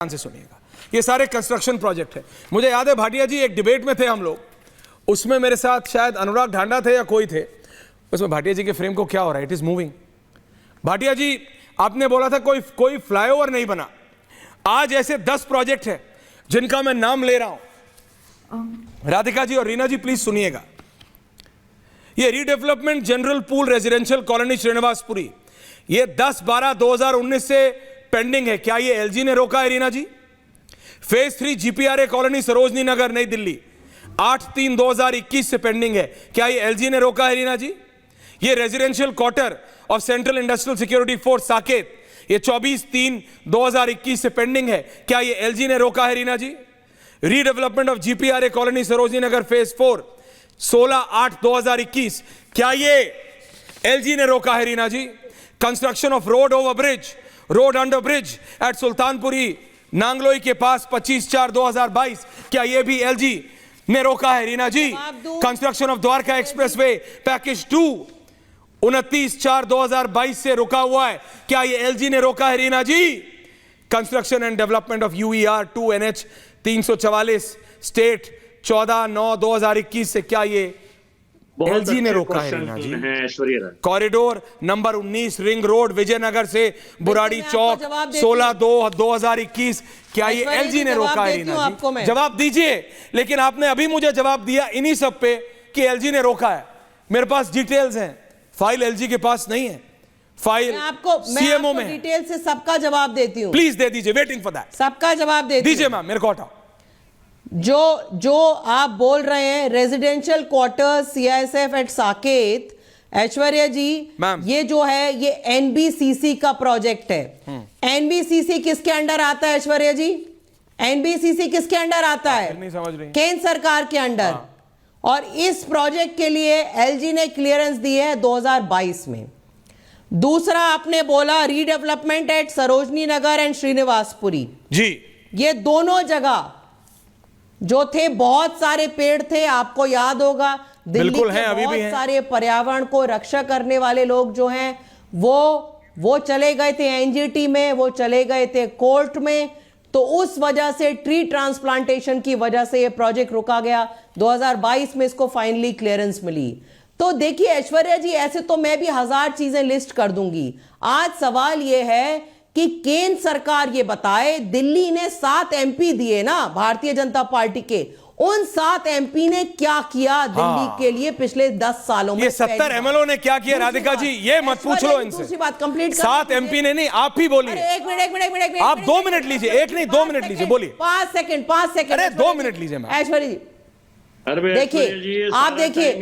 से सुनिएगा, ये सारे कंस्ट्रक्शन प्रोजेक्ट है। मुझे याद है भाटिया जी एक डिबेट में थे हम लोग, उसमें मेरे साथ शायद अनुराग ढांडा थे या कोई थे, उसमें भाटिया जी के फ्रेम को क्या हो रहा है, इट इज मूविंग। भाटिया जी आपने बोला था कोई फ्लाईओवर नहीं बना, आज ऐसे 10 प्रोजेक्ट है जिनका मैं नाम ले रहा हूं। राधिका जी और रीना जी प्लीज सुनिएगा। ये redevelopment general pool residential colony Shrinivaspuri, ये 10/12/2019 से पेंडिंग है। क्या ये एलजी ने रोका है रीना जी? फेज 3 जीपीआरए कॉलोनी सरोजनी नगर नई दिल्ली 8/3/2021 से पेंडिंग है। क्या ये एलजी ने रोका है रीना जी? ये residential quarter of central industrial security force Saket, ये 24/3/2021 से पेंडिंग है। क्या ये एलजी ने रोका है Reena ji? Redevelopment of GPRA colony Sarojini Nagar phase 4 16/8/2021, क्या ये एलजी ने रोका है Reena ji? Construction of road over bridge, road under bridge at Sultanpuri Nangloi के पास 25/4/2022, क्या ये भी एलजी ने रोका है Reena ji? Construction of Dwarka expressway package 2 29/4/2022 से रुका हुआ है, क्या ये एलजी ने रोका है Reena ji? Construction and development of UER 2 NH 344 state 14/9/2021 से क्या ये एलजी ने रोका है Reena ji? Corridor number 19 ring road Vijaynagar से बुराड़ी चौक 16/2/2021, क्या ये एलजी ने रोका है रीना जी? जवाब दीजिए। लेकिन आपने अभी मुझे जवाब दिया इन्हीं सब पे कि एलजी ने रोका है। मेरे पास डिटेल्स हैं, फाइल एलजी के पास नहीं है, फाइल सीएमओ में। डिटेल से सबका जवाब देती हूँ, प्लीज दे दीजिए, वेटिंग फॉर दैट। सबका जवाब दीजिए मैम, मेरे को हटाओ। जो आप बोल रहे हैं residential quarter CISF at Saket, Aishwarya ji ये जो है ये एनबीसीसी का प्रोजेक्ट है। एनबीसीसी किसके अंडर आता है ऐश्वर्या जी? एनबीसीसी किसके अंडर आता है? नहीं समझ रही। केंद्र सरकार के अंडर। और इस प्रोजेक्ट के लिए एलजी ने क्लियरेंस दी है 2022 में। दूसरा आपने बोला redevelopment at Sarojini Nagar and Srinivaspuri ji, ये दोनों जगह जो थे बहुत सारे पेड़ थे, आपको याद होगा दिल्ली के बहुत सारे पर्यावरण को रक्षा करने वाले लोग जो हैं वो चले गए थे एनजीटी में, वो चले गए थे कोर्ट में। तो उस वजह से ट्री ट्रांसप्लांटेशन की वजह से ये प्रोजेक्ट रुका गया। 2022 में इसको फाइनली क्लियरेंस मिली। तो देखिए ऐश्वर्या जी, ऐसे तो मैं भी 1000 चीजें लिस्ट कर दूंगी। आज सवाल ये है कि केंद्र सरकार ये बताए, दिल्ली ने 7 MP दिए ना भारतीय जनता पार्टी के, उन 7 MP ने क्या किया दिल्ली के लिए पिछले 10 सालों में? ये 70 MLO ने क्या किया राधिका जी? ये मत पूछ लो इनसे। दूसरी बात कंप्लीट 7 MP ने नहीं, आप ही बोलिए। एक मिनट आप 2 मिनट लीजिए, एक नहीं 2 मिनट लीजिए, बोलिए। 5 सेकंड। अरे 2 मिनट लीजिए ऐश्वर्या जी। देखिए आप देखिए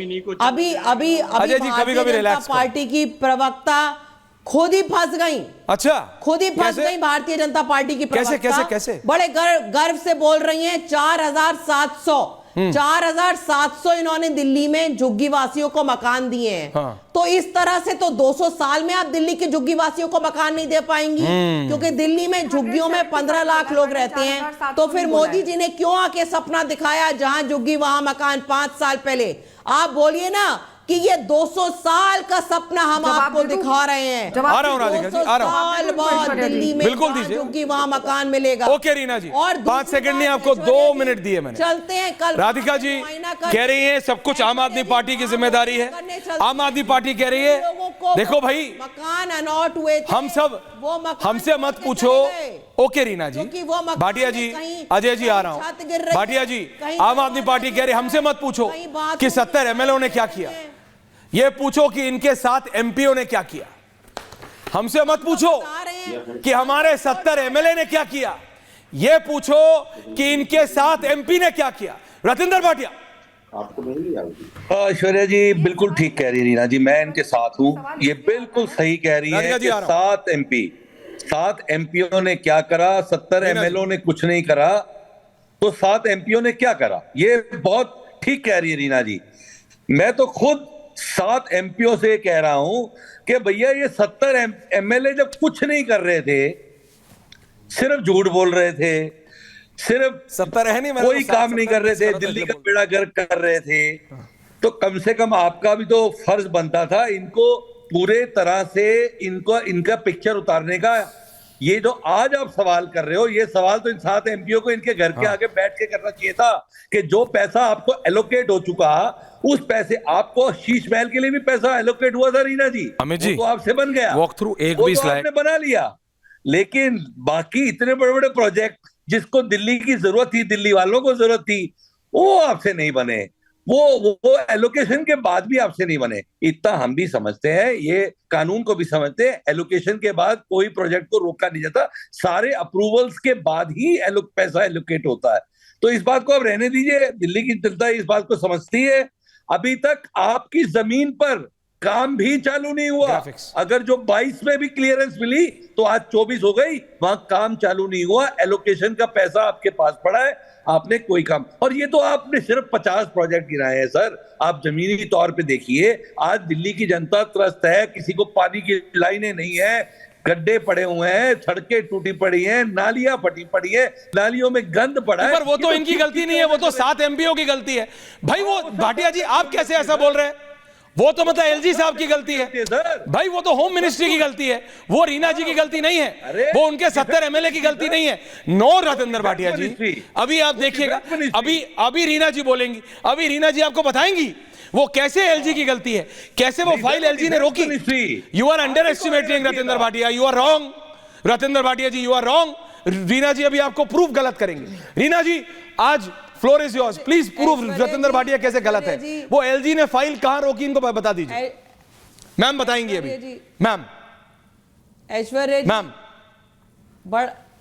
अभी भारतीय जनता पार्टी की प्रवक्ता खुद ही फंस गई। अच्छा, खुद ही फंस गई भारतीय जनता पार्टी की प्रवक्ता। कैसे? बड़े गर्व से बोल रही हैं 4,700 इन्होंने दिल्ली में झुग्गी वासियों को मकान दिए हैं। हाँ। तो इस तरह से तो 200 साल में आप दिल्ली के झुग्गी वासियों को मकान नहीं दे पाएंगी, क्योंकि दिल्ली में झुग्गियों में 15 लाख लोग रहते हैं। तो फिर मोदी जी ने क्यों आके सपना दिखाया, जहां झुग्गी वहां मकान 5 साल पहले। आप बोलिए ना कि ये 200 साल का सपना हम आपको दिखा रहे हैं। आ रहा हूं राधिका जी, आ रहा हूं। साल बाद दिल्ली में बिल्कुल दीजिए, वहां मकान मिलेगा। ओके रीना जी, और 5 सेकंड नहीं, आपको 2 मिनट दिए मैंने। चलते हैं कल। राधिका जी कह रही है सब कुछ आम आदमी पार्टी की जिम्मेदारी है। आम आदमी पार्टी कह रही है देखो भाई मकान अलॉट हुए, हम सब हमसे मत पूछो। ओके रीना जी, भाटिया जी, अजय जी आ रहा हूं। भाटिया जी, आम आदमी पार्टी कह रही हमसे मत पूछो कि 70 MLO ने क्या किया, ये पूछो कि इनके 7 MPO ने क्या किया। हमसे मत पूछो कि हमारे 70 MLA ने क्या किया, ये पूछो कि इनके 7 MP ने क्या किया। रतिंदर भाटिया, आपको नहीं ऐश्वर्या जी बिल्कुल ठीक कह रही है रीना जी, मैं इनके साथ हूं। ये बिल्कुल सही कह रही है कि 7 MPO ने क्या करा, 70 MLO ने कुछ नहीं करा, तो 7 MPO ने क्या करा, ये बहुत ठीक कह रही है रीना जी। मैं तो खुद 7 MPO से कह रहा हूं कि भैया ये 70 MLA जब कुछ नहीं कर रहे थे, सिर्फ झूठ बोल रहे थे, सिर्फ 70 है नहीं, कोई काम नहीं कर रहे थे, दिल्ली का बेड़ा गर्क कर रहे थे, तो कम से कम आपका भी तो फर्ज बनता था इनको पूरे तरह से इनका पिक्चर उतारने का, ये जो आज आप सवाल कर रहे हो, ये सवाल तो इन 7 एमपीओ को इनके घर के आगे बैठ के करना चाहिए था कि जो पैसा आपको एलोकेट हो चुका, उस पैसे आपको शीश महल के लिए भी पैसा एलोकेट हुआ था रीना जी, अमित जी, तो आपसे बन गया, वॉक थ्रू एक भी तो आपने बना लिया। लेकिन बाकी इतने बड़े बड़े प्रोजेक्ट जिसको दिल्ली की जरूरत थी, दिल्ली वालों को जरूरत थी, वो आपसे नहीं बने, वो एलोकेशन के बाद भी आपसे नहीं बने। इतना हम भी समझते हैं, ये कानून को भी समझते हैं, एलोकेशन के बाद कोई प्रोजेक्ट को रोका नहीं जाता, सारे अप्रूवल्स के बाद ही पैसा एलोकेट होता है। तो इस बात को अब रहने दीजिए, दिल्ली की जनता इस बात को समझती है। अभी तक आपकी जमीन पर काम भी चालू नहीं हुआ। अगर जो 22 में भी क्लियरेंस मिली तो आज 24 हो गई, वहां काम चालू नहीं हुआ, एलोकेशन का पैसा आपके पास पड़ा है, आपने कोई काम, और ये तो आपने सिर्फ 50 प्रोजेक्ट गिनाए हैं सर। आप जमीनी तौर पे देखिए, आज दिल्ली की जनता त्रस्त है, किसी को पानी की लाइनें नहीं है, गड्ढे पड़े हुए हैं, सड़कें टूटी पड़ी हैं, नालियां फटी पड़ी हैं, नालियों में गंद पड़ा है। पर वो तो इनकी गलती नहीं है, वो तो 7 एमपीओ की गलती है भाई। वो भाटिया जी आप कैसे ऐसा बोल रहे हैं? वो तो मतलब एलजी साहब की गलती है भाई, वो तो होम मिनिस्ट्री की गलती है, वो रीना जी की गलती नहीं है, वो उनके 70 एमएलए की गलती नहीं है। नो रतेंद्र भाटिया जी, अभी आप देखिएगा, अभी रीना जी बोलेंगी, अभी रीना जी आपको बताएंगी वो कैसे एलजी की गलती है, कैसे वो फाइल एलजी ने रोकी। You are underestimating Ratendra Bhatia, you are wrong Ratendra Bhatia ji, you are wrong. Reena ji अभी आपको प्रूफ गलत करेंगे। रीना जी आज floor is yours, please proof Ratendra Bhatia कैसे गलत है। वो एलजी ने फाइल कहां रोकी, इनको बता दीजिए। मैम बताएंगी अभी। मैम ऐश्वर्या मैम,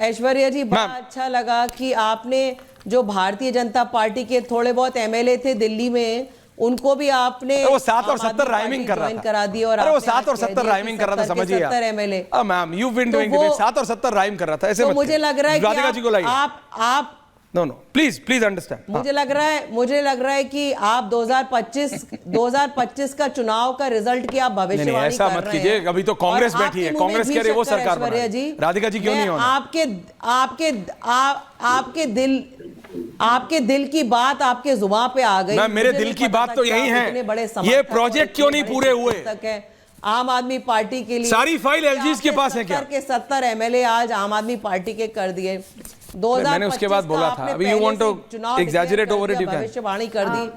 ऐश्वर्या जी बड़ा अच्छा लगा कि आपने जो भारतीय जनता पार्टी के थोड़े बहुत एमएलए थे दिल्ली में, उनको भी आपने वो 7 और 70 राइमिंग कर रहा था, करा दी, और वो 7 और 70 राइमिंग कर रहा था, समझिए 70 MLA. Ma'am you been doing debate, 7 और 70 राइम कर रहा था, ऐसे तो मुझे लग रहा है राधिका जी को लाइए। आप नो प्लीज अंडरस्टैंड। मुझे लग रहा है कि आप 2025 का चुनाव का रिजल्ट की आप भविष्यवाणी कर रहे हैं। ऐसा मत कीजिए, अभी तो कांग्रेस बैठी है, कांग्रेस कह रही है वो सरकार बना है। राधिका जी क्यों नहीं होना? आपके दिल की बात आपके जुबान पे आ गई। मेरे दिल की बात तो यही है, ये प्रोजेक्ट क्यों नहीं पूरे हुए? आम आदमी पार्टी के लिए सारी फाइल एलजी के पास है क्या? 70 एमएलए आज आम आदमी पार्टी के कर दिए। 2025 मैंने उसके बाद बोला था, अभी you want to exaggerate over it, भविष्यवाणी कर दी।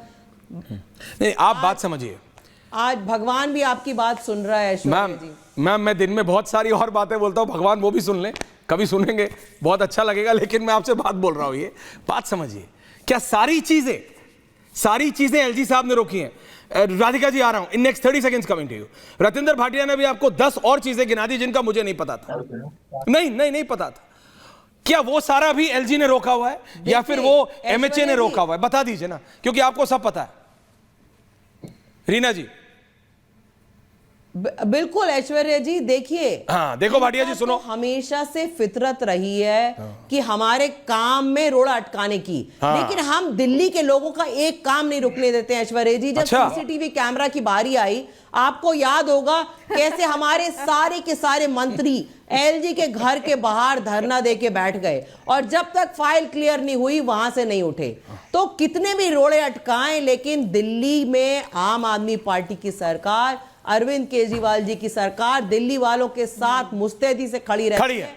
नहीं, आप बात समझिए, आज भगवान भी आपकी बात सुन रहा है। मैम मैं दिन में बहुत सारी और बातें बोलता हूं, भगवान वो भी सुन लें, कभी सुनेंगे बहुत अच्छा लगेगा, लेकिन मैं आपसे बात बोल रहा हूं, ये बात समझिए। क्या सारी चीजें एलजी साहब ने रोकी हैं? राधिका जी आ रहा हूं, in next 30 seconds coming to you. Ratendra Bhatia ने भी आपको 10 और चीजें गिना दी जिनका मुझे नहीं पता था। नहीं पता था। क्या वो सारा भी एलजी ने रोका हुआ है या फिर वो एमएचए ने रोका हुआ है? बता दीजिए ना, क्योंकि आपको सब पता है। रीना जी बिल्कुल। ऐश्वर्या जी देखिए, हाँ देखो भाटिया जी सुनो, हमेशा से फितरत रही है कि हमारे काम में रोड़ा अटकाने की, लेकिन हम दिल्ली के लोगों का एक काम नहीं रुकने देते हैं। ऐश्वर्या जी जब सीसीटीवी कैमरा की बारी आई, आपको याद होगा कैसे हमारे सारे के सारे मंत्री एलजी के घर के बाहर धरना दे के बैठ गए, और जब तक फाइल क्लियर नहीं हुई वहां से नहीं उठे। तो कितने भी रोड़े अटकाएं, लेकिन दिल्ली में आम आदमी पार्टी की सरकार, अरविंद केजरीवाल जी की सरकार दिल्ली वालों के साथ मुस्तैदी से खड़ी रहती है।